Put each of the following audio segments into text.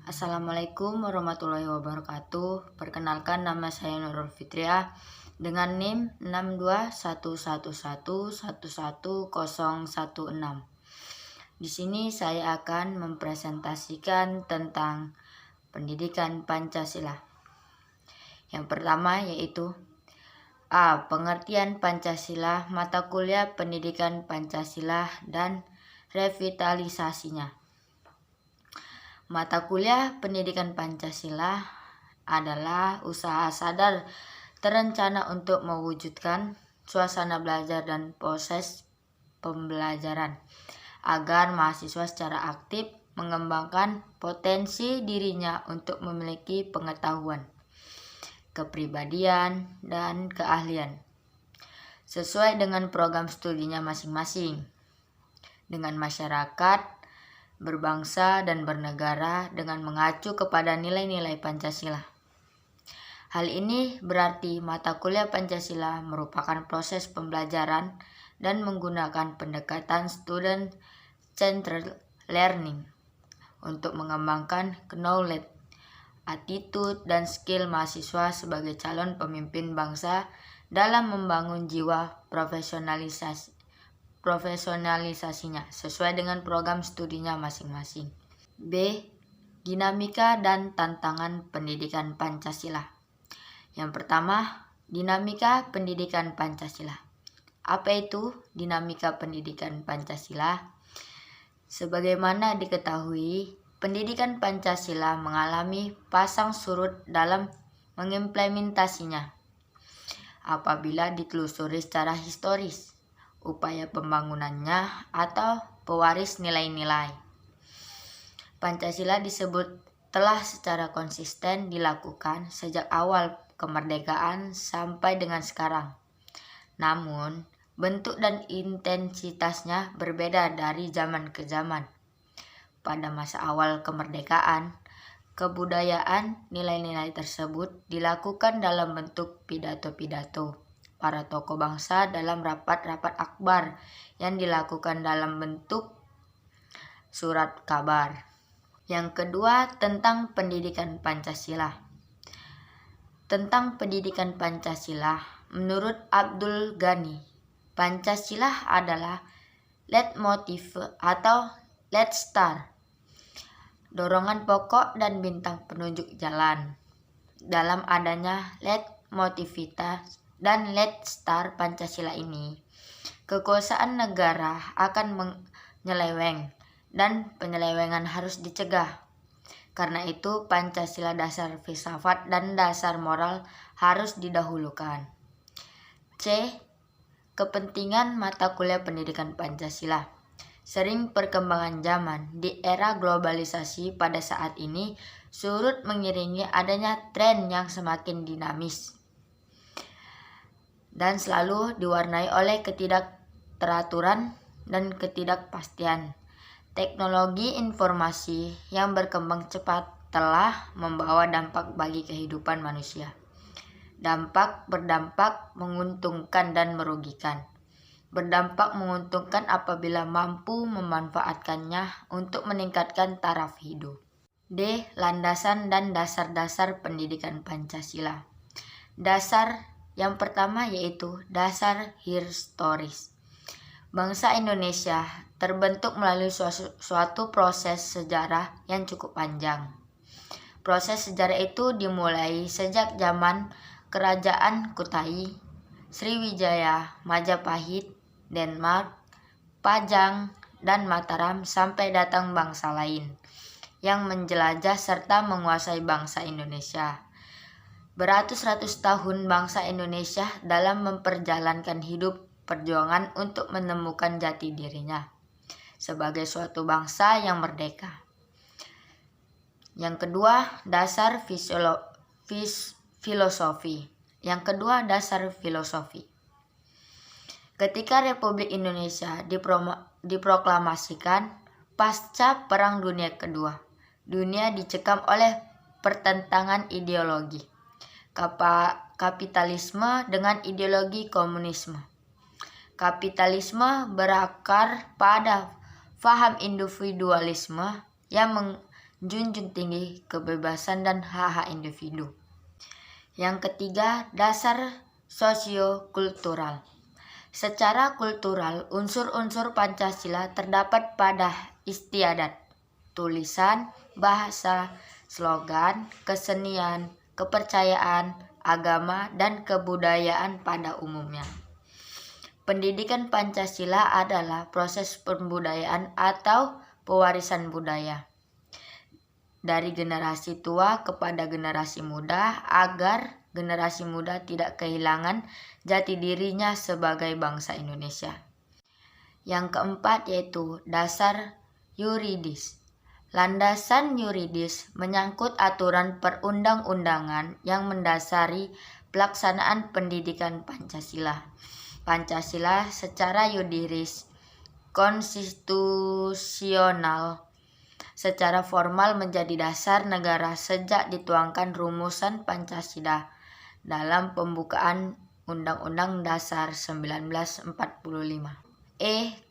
Assalamualaikum warahmatullahi wabarakatuh. Perkenalkan, nama saya Nurul Fitriah dengan NIM 62111111016. Di sini saya akan mempresentasikan tentang pendidikan Pancasila. Yang pertama yaitu A. Pengertian Pancasila, mata kuliah pendidikan Pancasila dan revitalisasinya. Mata kuliah pendidikan Pancasila adalah usaha sadar terencana untuk mewujudkan suasana belajar dan proses pembelajaran agar mahasiswa secara aktif mengembangkan potensi dirinya untuk memiliki pengetahuan, kepribadian, dan keahlian sesuai dengan program studinya masing-masing, dengan masyarakat berbangsa dan bernegara dengan mengacu kepada nilai-nilai Pancasila. Hal ini berarti mata kuliah Pancasila merupakan proses pembelajaran dan menggunakan pendekatan student-centered learning untuk mengembangkan knowledge, attitude, dan skill mahasiswa sebagai calon pemimpin bangsa dalam membangun jiwa profesionalisasinya sesuai dengan program studinya masing-masing. B. Dinamika dan tantangan pendidikan Pancasila. Yang pertama, dinamika pendidikan Pancasila. Apa itu dinamika pendidikan Pancasila? Sebagaimana diketahui, pendidikan Pancasila mengalami pasang surut dalam mengimplementasinya. Apabila ditelusuri secara historis, upaya pembangunannya atau pewaris nilai-nilai Pancasila disebut telah secara konsisten dilakukan sejak awal kemerdekaan sampai dengan sekarang. Namun, bentuk dan intensitasnya berbeda dari zaman ke zaman. Pada masa awal kemerdekaan, kebudayaan nilai-nilai tersebut dilakukan dalam bentuk pidato-pidato para tokoh bangsa dalam rapat-rapat akbar yang dilakukan dalam bentuk surat kabar. Yang kedua, tentang pendidikan Pancasila. Tentang pendidikan Pancasila, menurut Abdul Ghani, Pancasila adalah leitmotif atau lead star, dorongan pokok dan bintang penunjuk jalan. Dalam adanya leitmotivitas dan lead star Pancasila ini, kekuasaan negara akan menyeleweng dan penyelewengan harus dicegah. Karena itu, Pancasila dasar filsafat dan dasar moral harus didahulukan. C. Kepentingan mata kuliah pendidikan Pancasila. Sering perkembangan zaman di era globalisasi pada saat ini surut mengiringi adanya tren yang semakin dinamis dan selalu diwarnai oleh ketidakteraturan dan ketidakpastian. Teknologi informasi yang berkembang cepat telah membawa dampak bagi kehidupan manusia. Berdampak menguntungkan dan merugikan. Berdampak menguntungkan apabila mampu memanfaatkannya untuk meningkatkan taraf hidup. D. Landasan dan dasar-dasar pendidikan Pancasila. Dasar yang pertama yaitu dasar historis. Bangsa Indonesia terbentuk melalui suatu proses sejarah yang cukup panjang. Proses sejarah itu dimulai sejak zaman Kerajaan Kutai, Sriwijaya, Majapahit, Denmark, Pajang, dan Mataram sampai datang bangsa lain yang menjelajah serta menguasai bangsa Indonesia. Beratus-ratus tahun bangsa Indonesia dalam memperjalankan hidup perjuangan untuk menemukan jati dirinya sebagai suatu bangsa yang merdeka. Yang kedua, dasar filosofi. Yang kedua, dasar filosofi. Ketika Republik Indonesia diproklamasikan pasca Perang Dunia Kedua, dunia dicekam oleh pertentangan ideologi kapitalisme dengan ideologi komunisme. Kapitalisme berakar pada paham individualisme yang junjung tinggi kebebasan dan hak-hak individu. Yang ketiga, dasar sosiokultural. Secara kultural, unsur-unsur Pancasila terdapat pada istiadat, tulisan, bahasa, slogan, kesenian, kepercayaan, agama, dan kebudayaan pada umumnya. Pendidikan Pancasila adalah proses pembudayaan atau pewarisan budaya dari generasi tua kepada generasi muda agar generasi muda tidak kehilangan jati dirinya sebagai bangsa Indonesia. Yang keempat yaitu dasar yuridis. Landasan yuridis menyangkut aturan perundang-undangan yang mendasari pelaksanaan pendidikan Pancasila. Pancasila secara yuridis konstitusional secara formal menjadi dasar negara sejak dituangkan rumusan Pancasila dalam pembukaan Undang-Undang Dasar 1945.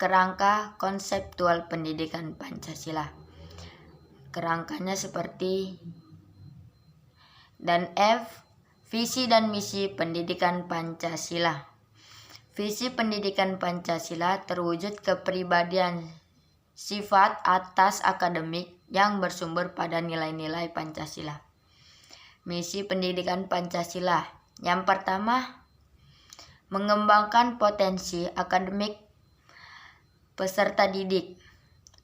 Kerangka konseptual pendidikan Pancasila. Kerangkanya seperti dan visi dan misi pendidikan Pancasila. Visi pendidikan Pancasila terwujud kepribadian sifat atas akademik yang bersumber pada nilai-nilai Pancasila. Misi pendidikan Pancasila. Yang pertama, mengembangkan potensi akademik peserta didik.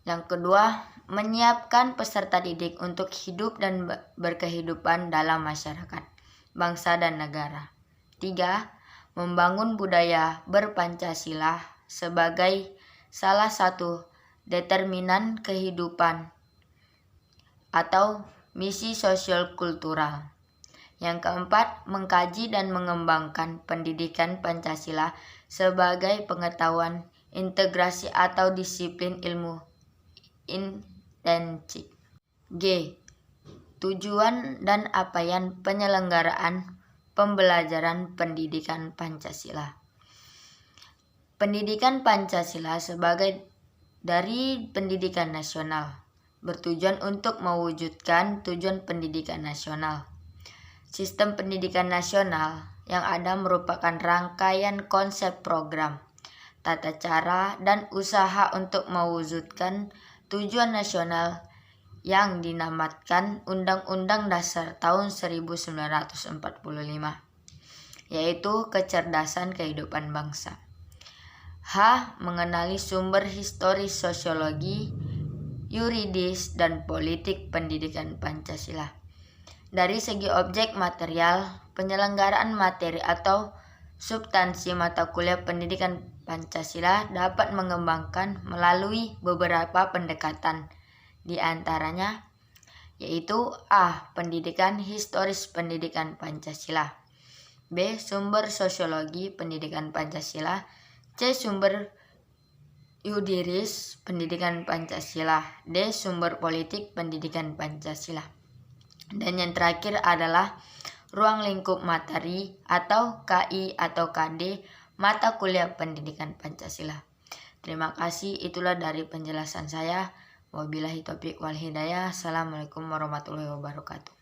Yang kedua, menyiapkan peserta didik untuk hidup dan berkehidupan dalam masyarakat, bangsa dan negara. 3. Membangun budaya berpancasila sebagai salah satu determinan kehidupan atau misi sosial kultural. Yang keempat, mengkaji dan mengembangkan pendidikan Pancasila sebagai pengetahuan integrasi atau disiplin ilmu intensif. Tujuan dan apaian penyelenggaraan pembelajaran pendidikan Pancasila. Pendidikan Pancasila sebagai dari pendidikan nasional bertujuan untuk mewujudkan tujuan pendidikan nasional. Sistem pendidikan nasional yang ada merupakan rangkaian konsep program, tata cara, dan usaha untuk mewujudkan tujuan nasional yang dinamakan Undang-Undang Dasar tahun 1945, yaitu kecerdasan kehidupan bangsa. Mengenali sumber historis sosiologi, yuridis, dan politik pendidikan Pancasila. Dari segi objek material, penyelenggaraan materi atau substansi mata kuliah pendidikan Pancasila dapat mengembangkan melalui beberapa pendekatan, di antaranya yaitu pendidikan historis pendidikan Pancasila, B. Sumber sosiologi pendidikan Pancasila, C. Sumber yuridis pendidikan Pancasila, D. Sumber politik pendidikan Pancasila. Dan yang terakhir adalah ruang lingkup materi atau KI atau KD mata kuliah pendidikan Pancasila. Terima kasih, itulah dari penjelasan saya. Wabillahi taufiq wal hidayah. Assalamualaikum warahmatullahi wabarakatuh.